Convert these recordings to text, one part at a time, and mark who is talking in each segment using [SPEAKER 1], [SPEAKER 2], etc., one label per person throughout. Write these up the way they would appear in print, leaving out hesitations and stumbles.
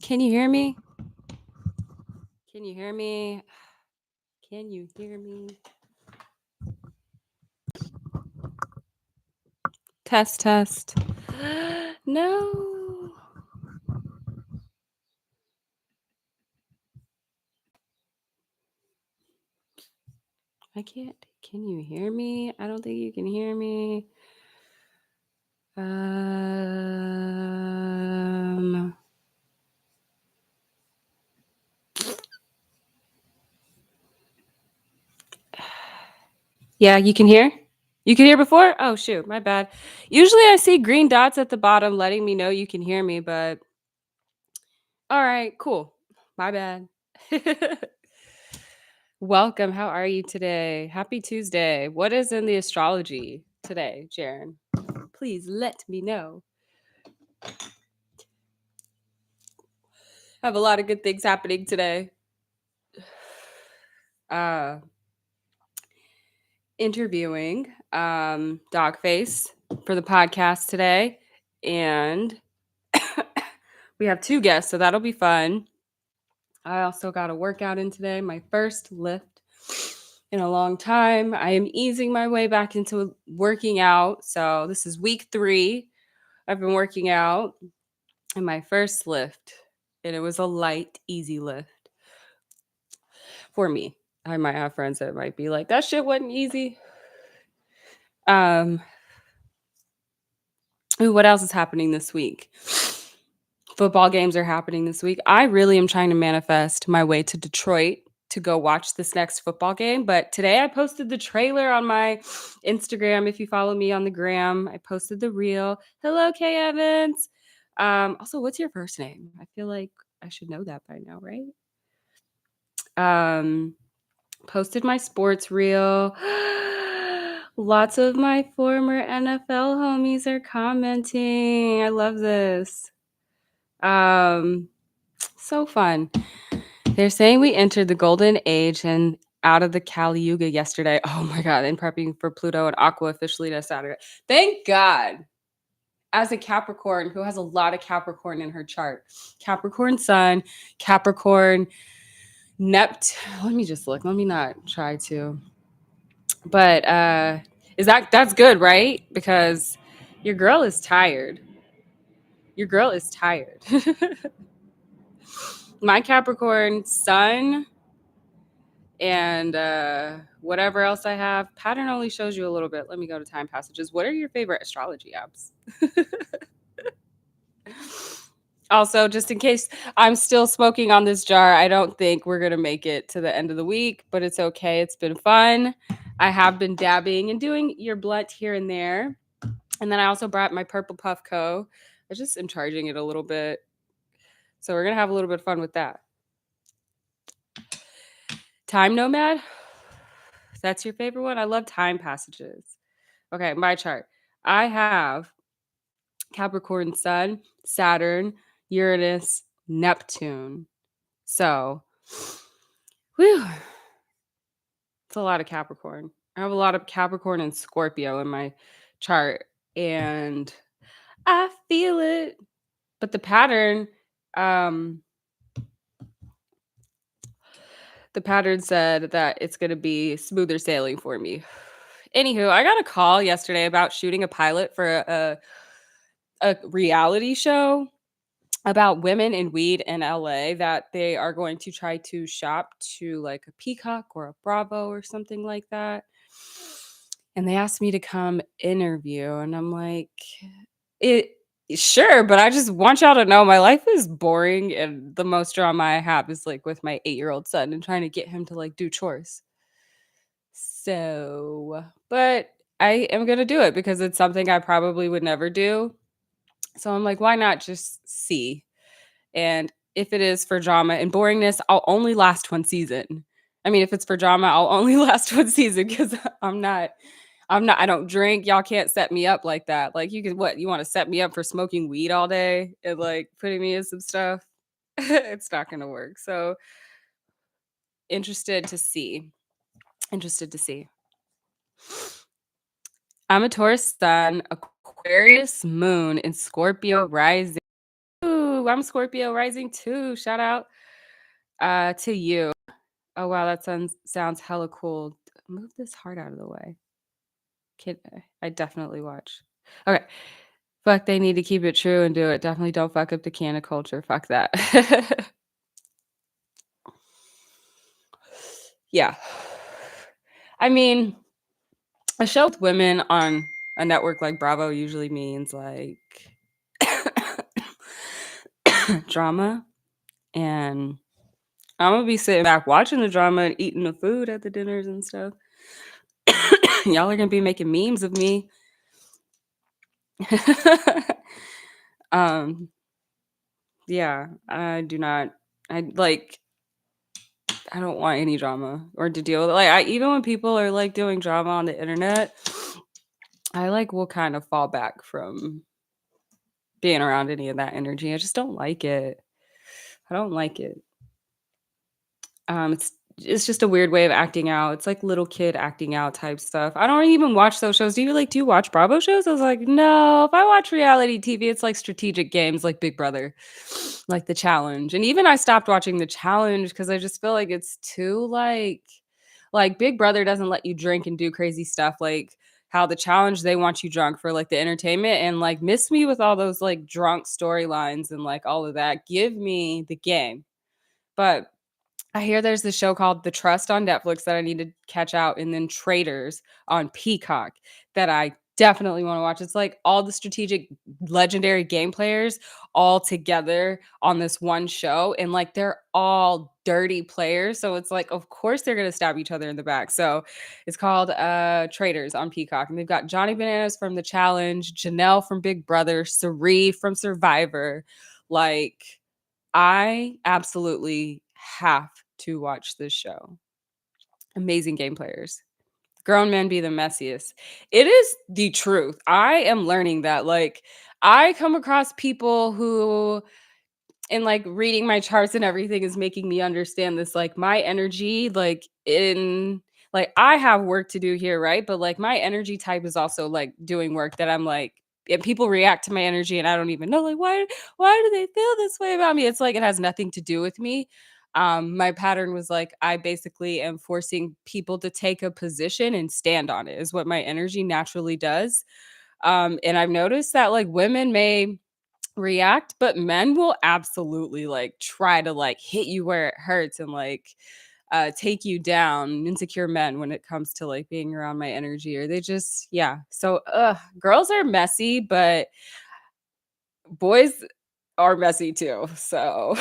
[SPEAKER 1] Can you hear me? Can you hear me? Can you hear me? Test, test. No. I can't. Can you hear me? I don't think you can hear me. Yeah, you can hear? You can hear before? Oh, shoot. My bad. Usually I see green dots at the bottom letting me know you can hear me, but all right, cool. My bad. Welcome. How are you today? Happy Tuesday. What is in the astrology today, Jaren? Please let me know. I have a lot of good things happening today. Interviewing Dogface for the podcast today. And we have 2 guests, so that'll be fun. I also got a workout in today, my first lift in a long time. I am easing my way back into working out. So this is week 3. I've been working out in my first lift, and it was a light, easy lift for me. I might have friends that might be like, that shit wasn't easy. What else is happening this week? Football games are happening this week. I really am trying to manifest my way to Detroit to go watch this next football game. But today I posted the trailer on my Instagram. If you follow me on the gram, I posted the reel. Hello, Kay Evans. Also, what's your first name? I feel like I should know that by now, right? Posted my sports reel. Lots of my former NFL homies are commenting. I love this. So fun. They're saying we entered the golden age and out of the Kali Yuga yesterday. Oh my God. And prepping for Pluto and Aqua officially this Saturday. Thank God. As a Capricorn who has a lot of Capricorn in her chart, Capricorn Sun, Capricorn Neptune. Let me just look. Let me not try to. But that's good, right? Because your girl is tired. Your girl is tired. My Capricorn Sun and whatever else I have. Pattern only shows you a little bit. Let me go to time passages. What are your favorite astrology apps? Also, just in case I'm still smoking on this jar, I don't think we're going to make it to the end of the week, but it's okay. It's been fun. I have been dabbing and doing your blunt here and there. And then I also brought my Purple Puff Co. I just am charging it a little bit. So we're going to have a little bit of fun with that. Time Nomad? That's your favorite one? I love time passages. Okay, my chart. I have Capricorn Sun, Saturn, Uranus, Neptune. So, whew, it's a lot of Capricorn. I have a lot of Capricorn and Scorpio in my chart, and I feel it. But the pattern said that it's going to be smoother sailing for me. Anywho, I got a call yesterday about shooting a pilot for a reality show about women in weed in LA that they are going to try to shop to like a Peacock or a Bravo or something like that. And they asked me to come interview, and I'm like, it sure, but I just want y'all to know my life is boring, and the most drama I have is like with my 8-year-old son and trying to get him to like do chores. So, but I am going to do it because it's something I probably would never do. So I'm like, why not just see? And if it is for drama and boringness, I'll only last 1 season. I mean, if it's for drama, I'll only last 1 season because I don't drink. Y'all can't set me up like that. Like, you want to set me up for smoking weed all day and like putting me in some stuff? It's not going to work. So, interested to see. I'm a Taurus sun, Aquarius moon, and Scorpio rising. Ooh, Ooh, I'm Scorpio rising too. Shout out to you. Oh wow, that sounds hella cool. Move this heart out of the way. Kid, I definitely watch. Okay. Fuck, they need to keep it true and do it. Definitely don't fuck up the can of culture. Fuck that. Yeah. I mean, a show with women on a network like Bravo usually means like drama. And I'm gonna be sitting back watching the drama and eating the food at the dinners and stuff. Y'all are gonna be making memes of me. um, yeah, I do not. I like. I don't want any drama or to deal with it. Like, even when people are like doing drama on the internet, I like will kind of fall back from being around any of that energy. I just don't like it. I don't like it. It's just a weird way of acting out. It's like little kid acting out type stuff. I don't even watch those shows. Do you watch Bravo shows? I was like, no. If I watch reality TV, it's like strategic games like Big Brother, like The Challenge. And even I stopped watching The Challenge because I just feel like it's too like Big Brother doesn't let you drink and do crazy stuff like how The Challenge they want you drunk for like the entertainment and like miss me with all those like drunk storylines and like all of that. Give me the game. But I hear there's this show called The Trust on Netflix that I need to catch out, and then Traitors on Peacock that I definitely want to watch. It's like all the strategic legendary game players all together on this one show, and like they're all dirty players. So it's like, of course they're gonna stab each other in the back. So it's called Traitors on Peacock. And they've got Johnny Bananas from The Challenge, Janelle from Big Brother, Sari from Survivor. Like I absolutely have to watch this show. Amazing game players. Grown men be the messiest. It is the truth. I am learning that. Like, I come across people who and like reading my charts and everything is making me understand this like my energy like in like I have work to do here, right? But like my energy type is also like doing work that I'm like and people react to my energy and I don't even know like why do they feel this way about me? It's like it has nothing to do with me. My pattern was like I basically am forcing people to take a position and stand on it is what my energy naturally does. And I've noticed that like women may react, but men will absolutely like try to like hit you where it hurts and like take you down. Insecure men when it comes to like being around my energy or they just yeah. So girls are messy, but boys are messy too. So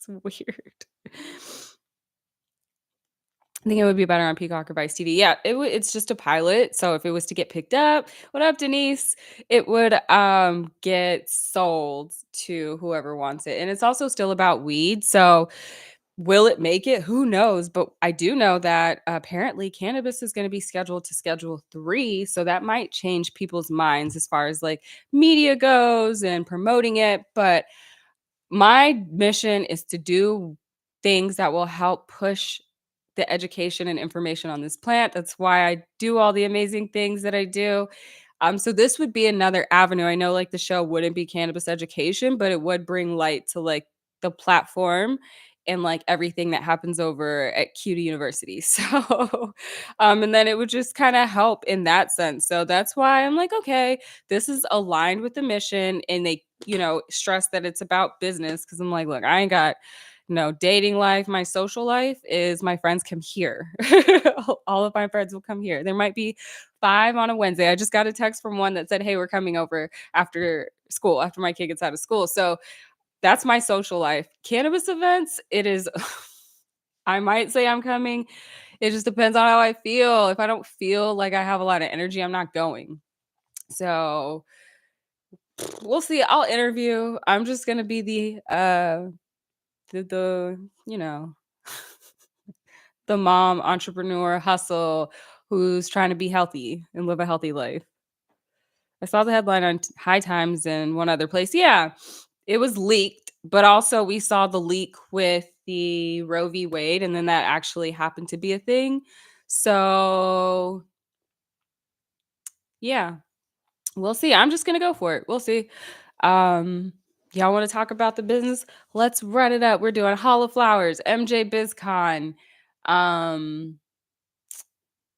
[SPEAKER 1] it's weird. I think it would be better on Peacock or Vice TV. Yeah, it's just a pilot. So if it was to get picked up, what up, Denise? It would get sold to whoever wants it. And it's also still about weed. So will it make it? Who knows? But I do know that apparently cannabis is going to be scheduled to schedule 3. So that might change people's minds as far as like media goes and promoting it. But my mission is to do things that will help push the education and information on this plant. That's why I do all the amazing things that I do. So this would be another avenue. I know like the show wouldn't be cannabis education, but it would bring light to like the platform and like everything that happens over at CUNY University. So and then it would just kind of help in that sense. So that's why I'm like, okay, this is aligned with the mission and they, stress that it's about business because I'm like, look, I ain't got no dating life. My social life is my friends come here. All of my friends will come here. There might be 5 on a Wednesday. I just got a text from one that said, hey, we're coming over after school, after my kid gets out of school. So that's my social life. Cannabis events, it is, I might say I'm coming. It just depends on how I feel. If I don't feel like I have a lot of energy, I'm not going. So we'll see. I'll interview. I'm just gonna be the the mom entrepreneur hustle who's trying to be healthy and live a healthy life. I saw the headline on High Times and one other place. Yeah, it was leaked, but also we saw the leak with the Roe v. Wade, and then that actually happened to be a thing. So yeah, we'll see. I'm just gonna go for it. We'll see. Um, Y'all want to talk about the business? Let's run it up. We're doing Hall of Flowers, MJ BizCon, um,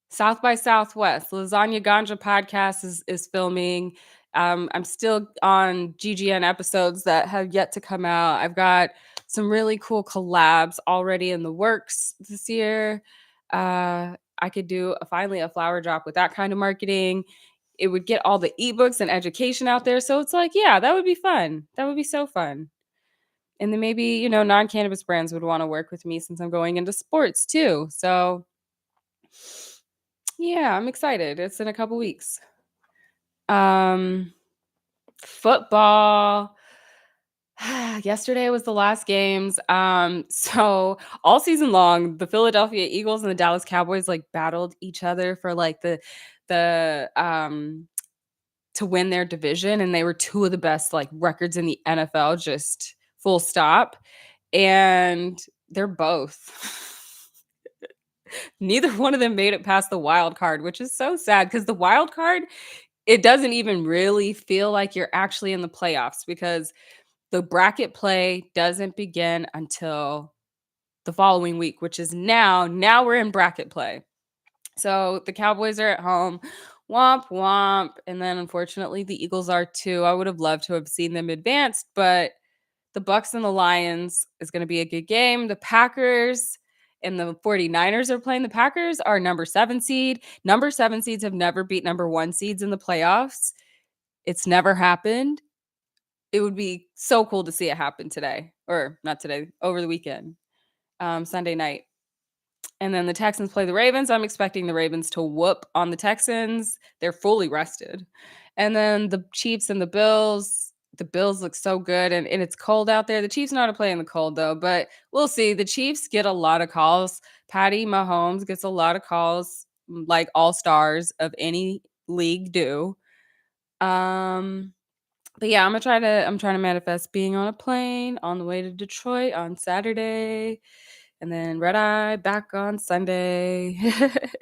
[SPEAKER 1] South by Southwest, Lasagna Ganja podcast is filming. I'm still on GGN episodes that have yet to come out. I've got some really cool collabs already in the works this year. I could do finally a flower drop with that kind of marketing. It would get all the ebooks and education out there. So it's like, yeah, that would be fun. That would be so fun. And then maybe, non-cannabis brands would want to work with me since I'm going into sports too. So yeah, I'm excited. It's in a couple weeks. Um, Football. Yesterday was the last games. So all season long, the Philadelphia Eagles and the Dallas Cowboys like battled each other for like the to win their division, and they were two of the best like records in the NFL, just full stop. And they're both neither one of them made it past the wild card, which is so sad because the wild card, it doesn't even really feel like you're actually in the playoffs because the bracket play doesn't begin until the following week, which is now. Now we're in bracket play. So the Cowboys are at home. Womp womp. And then unfortunately the Eagles are too. I would have loved to have seen them advanced, but the Bucks and the Lions is going to be a good game. The Packers and the 49ers are playing. The Packers are number 7 seed. Number 7 seeds have never beat number 1 seeds in the playoffs. It's never happened. It would be so cool to see it happen today, or not today, over the weekend, Sunday night. And then the Texans play the Ravens. I'm expecting the Ravens to whoop on the Texans. They're fully rested. And then the Chiefs and the Bills. The Bills look so good, and it's cold out there. The Chiefs know how to play in the cold, though, but we'll see. The Chiefs get a lot of calls. Patty Mahomes gets a lot of calls, like all stars of any league do. But yeah, I'm trying to manifest being on a plane on the way to Detroit on Saturday and then red eye back on Sunday. That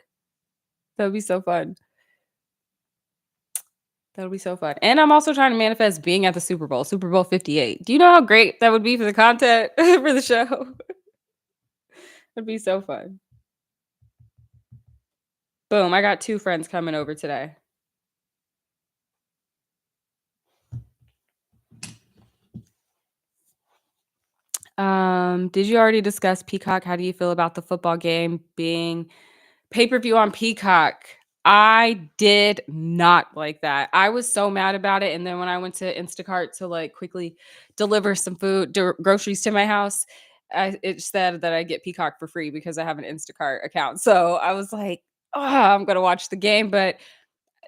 [SPEAKER 1] would be so fun. That would be so fun. And I'm also trying to manifest being at the Super Bowl 58. Do you know how great that would be for the content for the show? It'd be so fun. Boom, I got 2 friends coming over today. Did you already discuss Peacock? How do you feel about the football game being pay-per-view on Peacock? I did not like that. I was so mad about it, and then when I went to Instacart to, like, quickly deliver some groceries to my house, it said that I get Peacock for free because I have an Instacart account. So I was like, "Oh, I'm gonna watch the game," but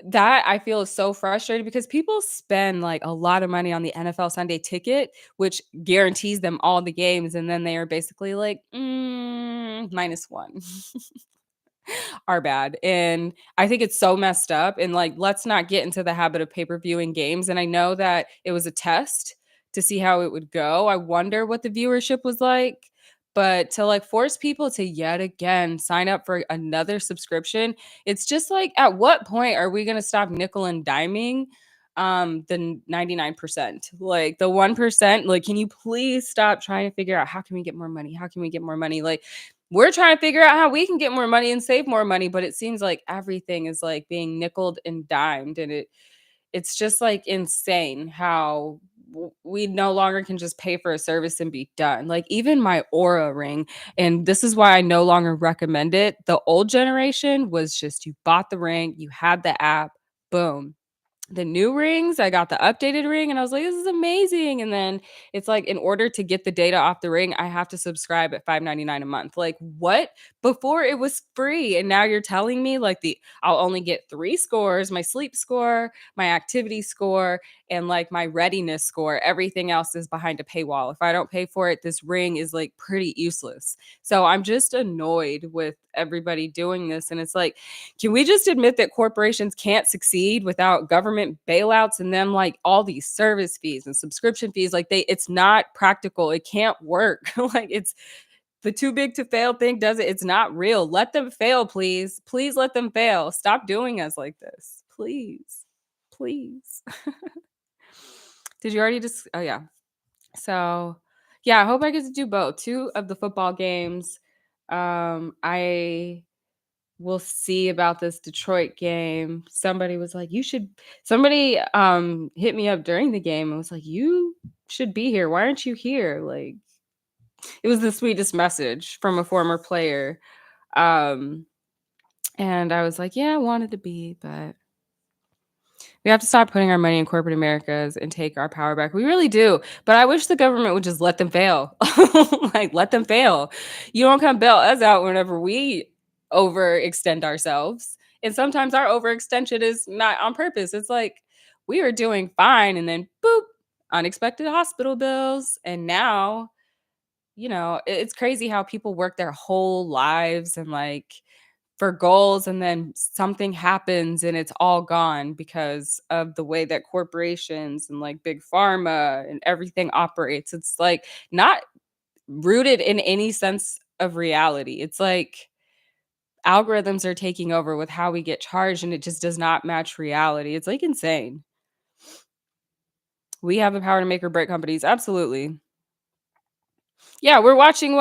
[SPEAKER 1] that I feel is so frustrating because people spend like a lot of money on the NFL Sunday ticket, which guarantees them all the games, and then they are basically like -1. Are bad. And I think it's so messed up. And like, let's not get into the habit of pay-per-viewing games. And I know that it was a test to see how it would go. I wonder what the viewership was like. But to like force people to yet again sign up for another subscription, it's just like, at what point are we going to stop nickel and diming the 99%? Like the 1%, like, can you please stop trying to figure out how can we get more money? How can we get more money? Like, we're trying to figure out how we can get more money and save more money, but it seems like everything is like being nickeled and dimed, and it's just like insane how we no longer can just pay for a service and be done. Like even my Aura ring, and this is why I no longer recommend it. The old generation was just you bought the ring, you had the app, boom. The new rings, I got the updated ring and I was like, this is amazing. And then it's like, in order to get the data off the ring, I have to subscribe at $5.99 a month. Like, what? Before it was free. And now you're telling me like I'll only get 3 scores, my sleep score, my activity score, and like my readiness score. Everything else is behind a paywall. If I don't pay for it, this ring is like pretty useless. So I'm just annoyed with everybody doing this. And it's like, can we just admit that corporations can't succeed without government bailouts and them like all these service fees and subscription fees? Like it's not practical. It can't work. Like it's the too big to fail thing does it. It's not real. Let them fail, please. Please let them fail. Stop doing us like this. Please. Please. Did you already just oh yeah. So, yeah, I hope I get to do both. 2 of the football games. I will see about this Detroit game. Somebody was like, "You should." Somebody hit me up during the game and was like, "You should be here. Why aren't you here?" Like, it was the sweetest message from a former player. Um, and I was like, "Yeah, I wanted to be, but we have to stop putting our money in corporate Americas and take our power back." We really do. But I wish the government would just let them fail. Like, let them fail. You don't come bail us out whenever we overextend ourselves. And sometimes our overextension is not on purpose. It's like we were doing fine and then boop, unexpected hospital bills. And now, it's crazy how people work their whole lives and like for goals and then something happens and it's all gone because of the way that corporations and like big pharma and everything operates. It's like not rooted in any sense of reality. It's like algorithms are taking over with how we get charged and it just does not match reality. It's like insane. We have the power to make or break companies. Absolutely. Yeah, we're watching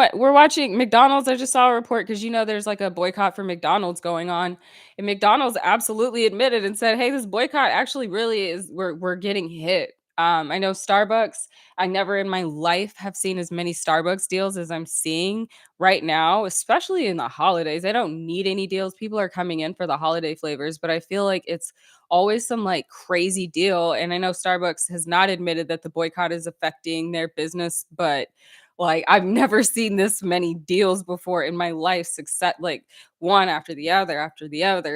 [SPEAKER 1] McDonald's. I just saw a report because there's like a boycott for McDonald's going on. And McDonald's absolutely admitted and said, "Hey, this boycott actually really is we're getting hit." I know Starbucks, I never in my life have seen as many Starbucks deals as I'm seeing right now, especially in the holidays. I don't need any deals. People are coming in for the holiday flavors, but I feel like it's always some like crazy deal. And I know Starbucks has not admitted that the boycott is affecting their business, but like, I've never seen this many deals before in my life, success like one after the other.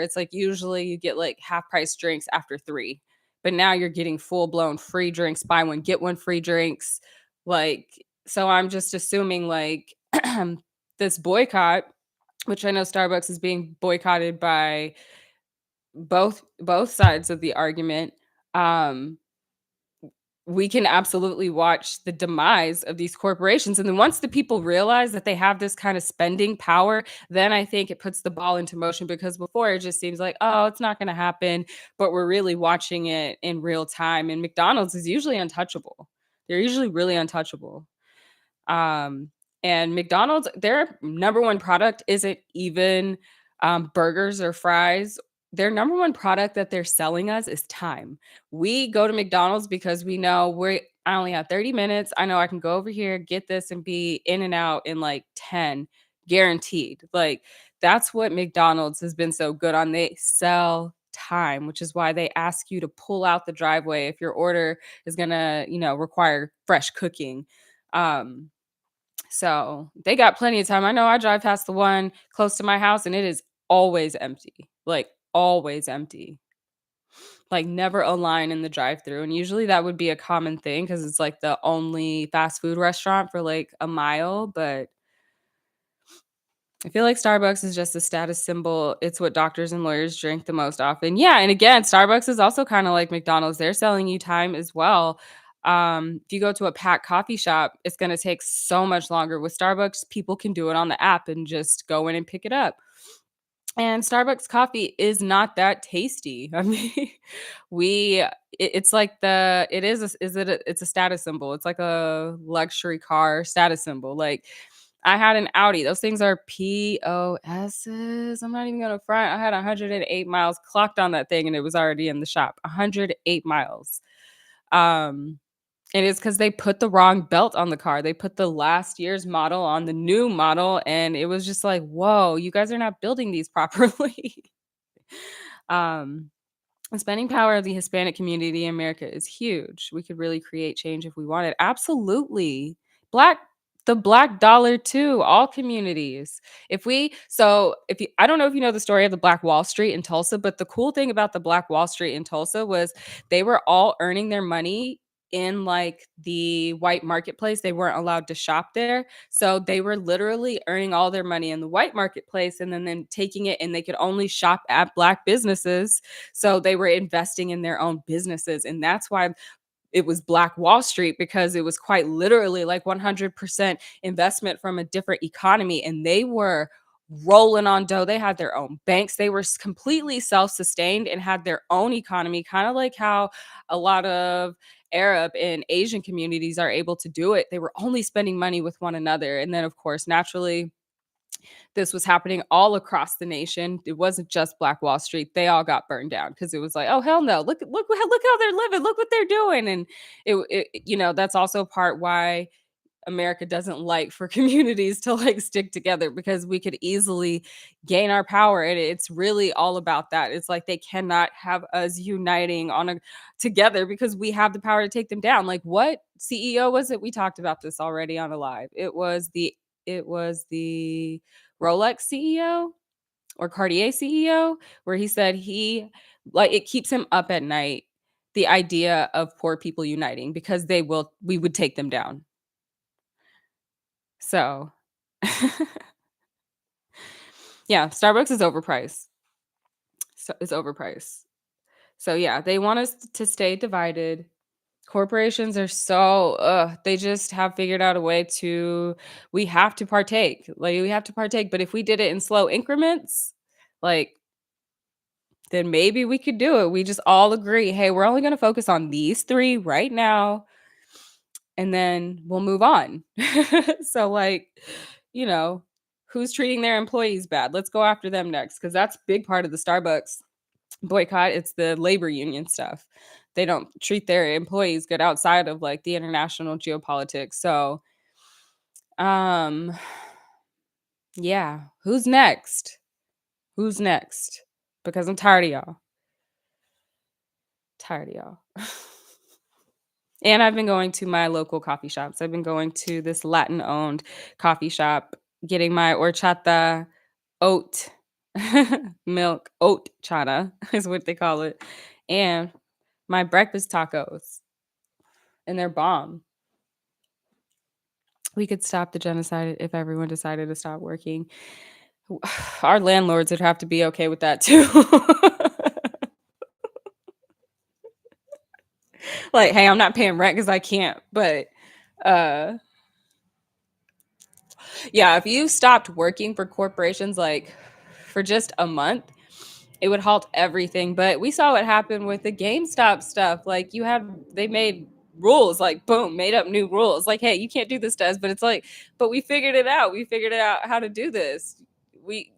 [SPEAKER 1] It's like usually you get like half price drinks after 3, but now you're getting full blown free drinks, buy one, get one free drinks. Like, so I'm just assuming like this boycott, which I know Starbucks is being boycotted by both sides of the argument. Um, we can absolutely watch the demise of these corporations. And then once the people realize that they have this kind of spending power, then I think it puts the ball into motion because before it just seems like, oh, it's not going to happen. But we're really watching it in real time. And McDonald's is usually untouchable. They're usually really untouchable. Um, and McDonald's, their number one product isn't even burgers or fries. Their number one product that they're selling us is time. We go to McDonald's because we know I only have 30 minutes. I know I can go over here, get this, and be in and out in like 10, guaranteed. Like that's what McDonald's has been so good on. They sell time, which is why they ask you to pull out the driveway if your order is gonna, require fresh cooking. Um, so they got plenty of time. I know I drive past the one close to my house and it is always empty. Like always empty. Like never a line in the drive-through. And usually that would be a common thing because it's like the only fast food restaurant for like a mile. But I feel like Starbucks is just a status symbol. It's what doctors and lawyers drink the most often. Yeah, and again, Starbucks is also kind of like McDonald's. They're selling you time as well. If you go to a packed coffee shop, it's going to take so much longer. With Starbucks, people can do it on the app and just go in and pick it up. And Starbucks coffee is not that tasty. I mean, it's like it's a status symbol. It's like a luxury car status symbol. Like I had an Audi. Those things are POSs. I'm not even gonna front. I had 108 miles clocked on that thing, and it was already in the shop. 108 miles. Um, and it's because they put the wrong belt on the car. They put the last year's model on the new model, and it was just like, whoa, you guys are not building these properly. um, the spending power of the Hispanic community in America is huge. We could really create change if we wanted. Absolutely. Black the black dollar too, all communities. If you I don't know if you know the story of the Black Wall Street in Tulsa, but the cool thing about the Black Wall Street in Tulsa was they were all earning their money in like the white marketplace. They weren't allowed to shop there. So they were literally earning all their money in the white marketplace and then taking it and they could only shop at black businesses, so they were investing in their own businesses. And that's why it was Black Wall Street, because it was quite literally like 100% investment from a different economy. And they were rolling on dough. They had their own banks. They were completely self sustained and had their own economy, kind of like how a lot of Arab and Asian communities are able to do it. They were only spending money with one another. And then, of course, naturally, this was happening all across the nation. It wasn't just Black Wall Street. They all got burned down because it was like, oh hell no! Look how they're living. Look what they're doing. And that's also part why America doesn't like for communities to like stick together, because we could easily gain our power, and it's really all about that. It's like they cannot have us uniting on a together because we have the power to take them down. Like, what CEO was it? We talked about this already on a live. It was the Rolex CEO or Cartier CEO, where he said it keeps him up at night, the idea of poor people uniting, because we would take them down. So, yeah, Starbucks is overpriced. So it's overpriced. So yeah, they want us to stay divided. Corporations are they just have figured out a way to we have to partake. Like, we have to partake, but if we did it in slow increments, like, then maybe we could do it. We just all agree, hey, we're only going to focus on these 3 right now, and then we'll move on. So, like, you know, who's treating their employees bad? Let's go after them next, because that's a big part of the Starbucks boycott. It's the labor union stuff. They don't treat their employees good outside of like the international geopolitics. So, um, yeah, who's next? Who's next? Because I'm tired of y'all. Tired of y'all. And I've been going to my local coffee shops. I've been going to this Latin owned coffee shop, getting my horchata oat milk, oat chana is what they call it, and my breakfast tacos. And they're bomb. We could stop the genocide if everyone decided to stop working. Our landlords would have to be okay with that too. Like, hey, I'm not paying rent because I can't. But uh yeah, if you stopped working for corporations like for just a month, it would halt everything. But we saw what happened with the GameStop stuff. Like, they made rules, like, boom, made up new rules. Like, hey, you can't do this to us. But it's like, but we figured it out. We figured out how to do this. We,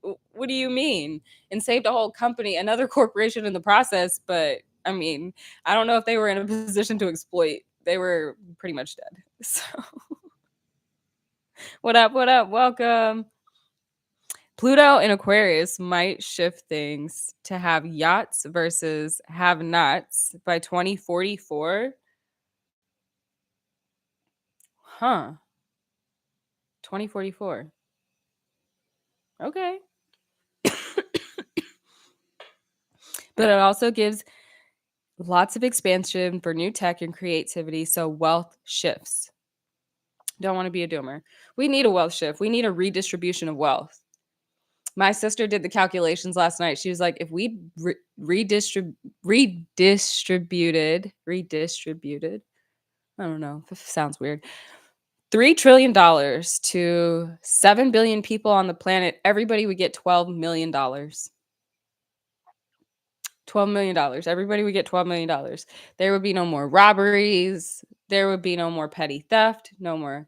[SPEAKER 1] what do you mean? And saved a whole company, another corporation in the process. But I mean, I don't know if they were in a position to exploit. They were pretty much dead. So, what up? What up? Welcome. Pluto in Aquarius might shift things to have yachts versus have nots by 2044. Huh. 2044. Okay. But it also gives lots of expansion for new tech and creativity. So wealth shifts. Don't want to be a doomer. We need a wealth shift. We need a redistribution of wealth. My sister did the calculations last night. She was like, if we redistributed, I don't know, sounds weird, $3 trillion to 7 billion people on the planet, everybody would get $12 million. $12 million. Everybody would get $12 million. There would be no more robberies. There would be no more petty theft, no more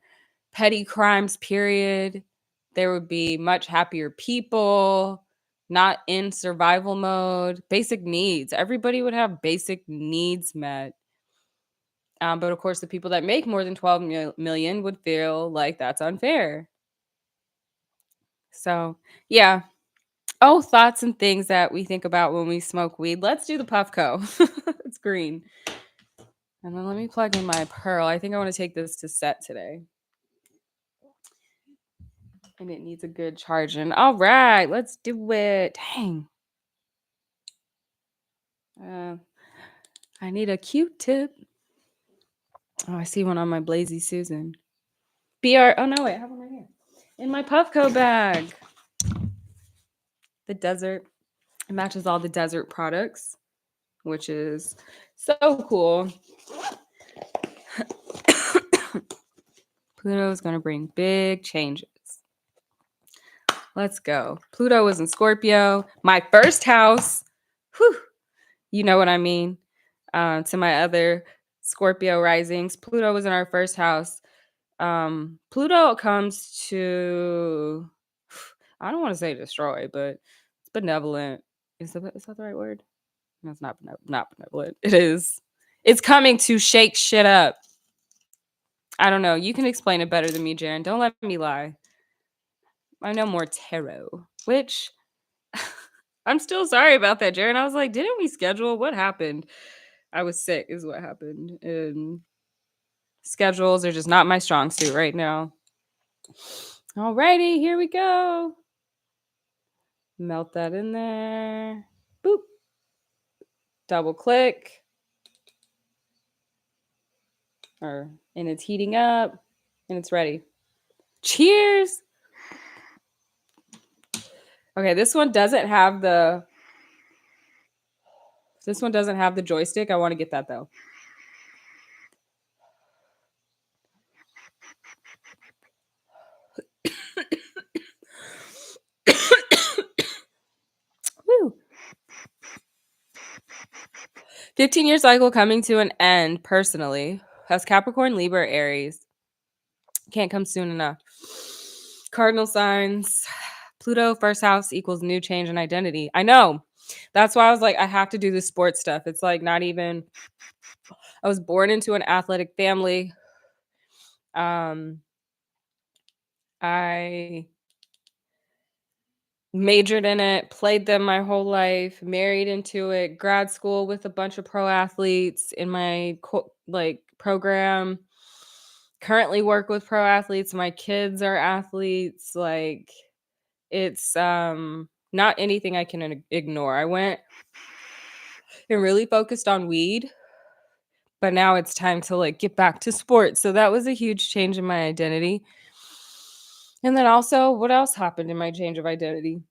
[SPEAKER 1] petty crimes, period. There would be much happier people, not in survival mode. Basic needs. Everybody would have basic needs met. But of course, the people that make more than 12 million would feel like that's unfair. So, yeah. Oh, thoughts and things that we think about when we smoke weed. Let's do the Puffco. It's green. And then let me plug in my Pearl. I think I want to take this to set today. And it needs a good charging. All right, let's do it. Dang. I need a Q-tip. Oh, I see one on my Blazy Susan. Oh, no, wait. I have one right here. In my Puffco bag. The desert. It matches all the desert products, which is so cool. Pluto is going to bring big changes. Let's go. Pluto was in Scorpio. My first house. Whew, you know what I mean. To my other Scorpio risings. Pluto was in our first house. Pluto comes to, I don't want to say destroy, but it's benevolent. Is that the right word? No, it's not benevolent. It is. It's coming to shake shit up. I don't know. You can explain it better than me, Jaren. Don't let me lie. I know more tarot, which I'm still sorry about that, Jaren. I was like, didn't we schedule? What happened? I was sick, is what happened. And schedules are just not my strong suit right now. Alrighty, here we go. Melt that in there. Boop. Double click. And it's heating up and it's ready. Cheers. Okay, this one doesn't have the joystick. I want to get that though. Woo. 15-year cycle coming to an end personally. Has Capricorn, Libra, Aries. Can't come soon enough. Cardinal signs. Pluto, first house equals new change and identity. I know. That's why I was like, I have to do the sports stuff. It's like not even. I was born into an athletic family. I majored in it, played them my whole life, married into it, grad school with a bunch of pro athletes in my program. Currently work with pro athletes. My kids are athletes. Like it's not anything I can ignore. I went and really focused on weed, but now it's time to like get back to sports. So that was a huge change in my identity. And then also, what else happened in my change of identity?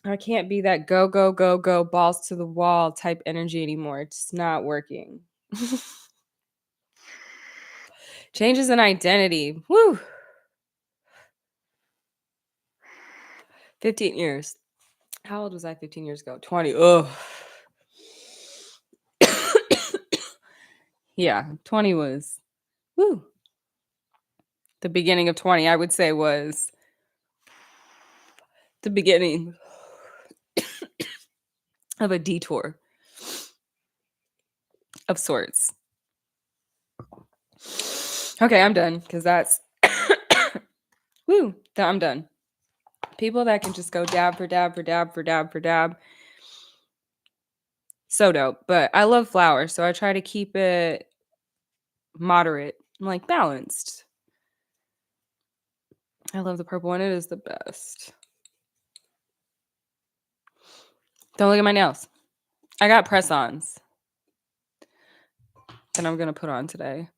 [SPEAKER 1] I can't be that go, go, go, go, balls to the wall type energy anymore. It's not working. Changes in identity. Woo. 15 years. How old was I 15 years ago? 20. Ugh. Yeah, 20 was. Woo. The beginning of 20, I would say, was the beginning of a detour of sorts. Okay, I'm done because that's woo. I'm done. People that can just go dab for dab for dab for dab for dab. So dope. But I love flowers, so I try to keep it moderate, like balanced. I love the purple one. It is the best. Don't look at my nails. I got press-ons that I'm going to put on today.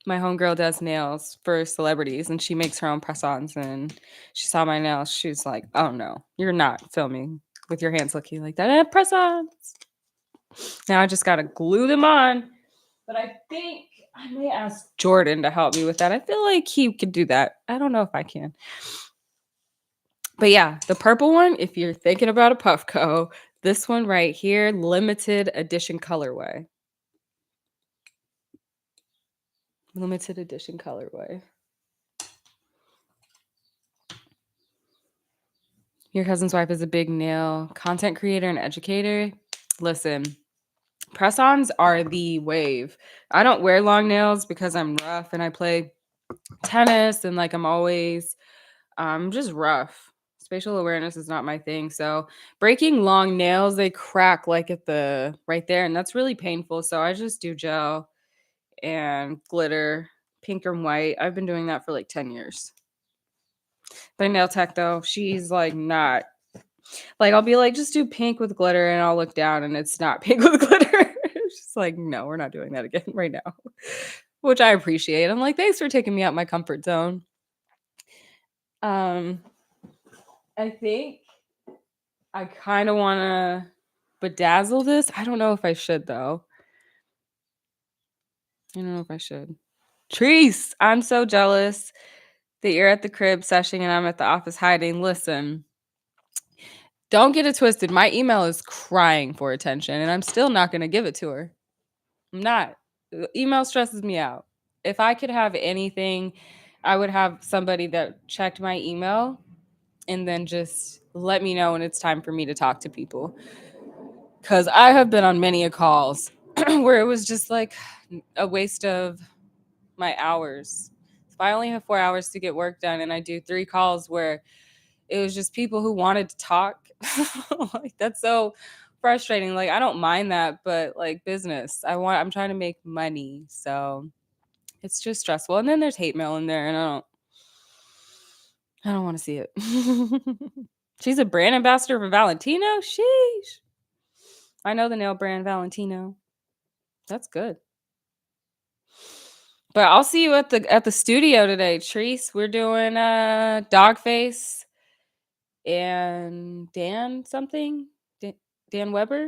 [SPEAKER 1] My homegirl does nails for celebrities, and she makes her own press-ons, and she saw my nails. She was like, oh, no, you're not filming with your hands looking like that. I have press-ons. Now I just got to glue them on. But I think I may ask Jordan to help me with that. I feel like he could do that. I don't know if I can. But yeah, the purple one, if you're thinking about a Puffco, this one right here, limited edition colorway. Limited edition colorway. Your cousin's wife is a big nail content creator and educator. Listen, press-ons are the wave. I don't wear long nails because I'm rough and I play tennis and like I'm always just rough. Spatial awareness is not my thing. So breaking long nails, they crack like at the right there, and that's really painful. So I just do gel and glitter, pink and white. I've been doing that for like 10 years. The nail tech though, she's like not like I'll be like, just do pink with glitter, and I'll look down and it's not pink with glitter. She's like, no, we're not doing that again right now. Which I appreciate. I'm like, thanks for taking me out my comfort zone. I think I kind of want to bedazzle this. I don't know if I should, though. I don't know if I should. Treese, I'm so jealous that you're at the crib seshing and I'm at the office hiding. Listen, don't get it twisted. My email is crying for attention, and I'm still not going to give it to her. I'm not. Email stresses me out. If I could have anything, I would have somebody that checked my email and then just let me know when it's time for me to talk to people. Cause I have been on many a calls where it was just like a waste of my hours. If I only have 4 hours to get work done and I do 3 calls where it was just people who wanted to talk, like that's so frustrating. Like I don't mind that, but like business, I'm trying to make money. So it's just stressful. And then there's hate mail in there and I don't want to see it. She's a brand ambassador for Valentino. Sheesh. I know the nail brand Valentino. That's good. But I'll see you at the studio today, Treese. We're doing Dogface and Dan something. Dan Weber?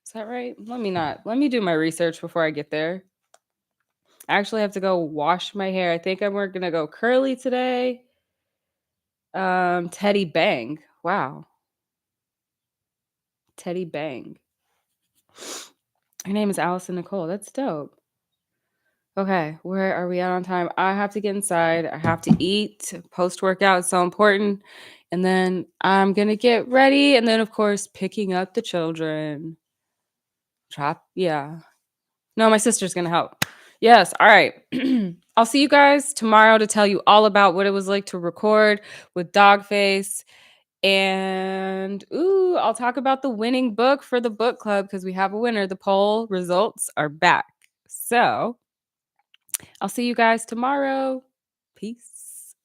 [SPEAKER 1] Is that right? Let me do my research before I get there. I actually have to go wash my hair. I think we're gonna go curly today. Teddy Bang. Wow. Teddy Bang. Her name is Allison Nicole. That's dope. Okay, where are we at on time? I have to get inside. I have to eat. Post workout is so important. And then I'm going to get ready. And then, of course, picking up the children. Yeah. No, my sister's going to help. Yes. All right. I'll see you guys tomorrow to tell you all about what it was like to record with Dogface. And I'll talk about the winning book for the book club because we have a winner. The poll results are back. So I'll see you guys tomorrow. Peace.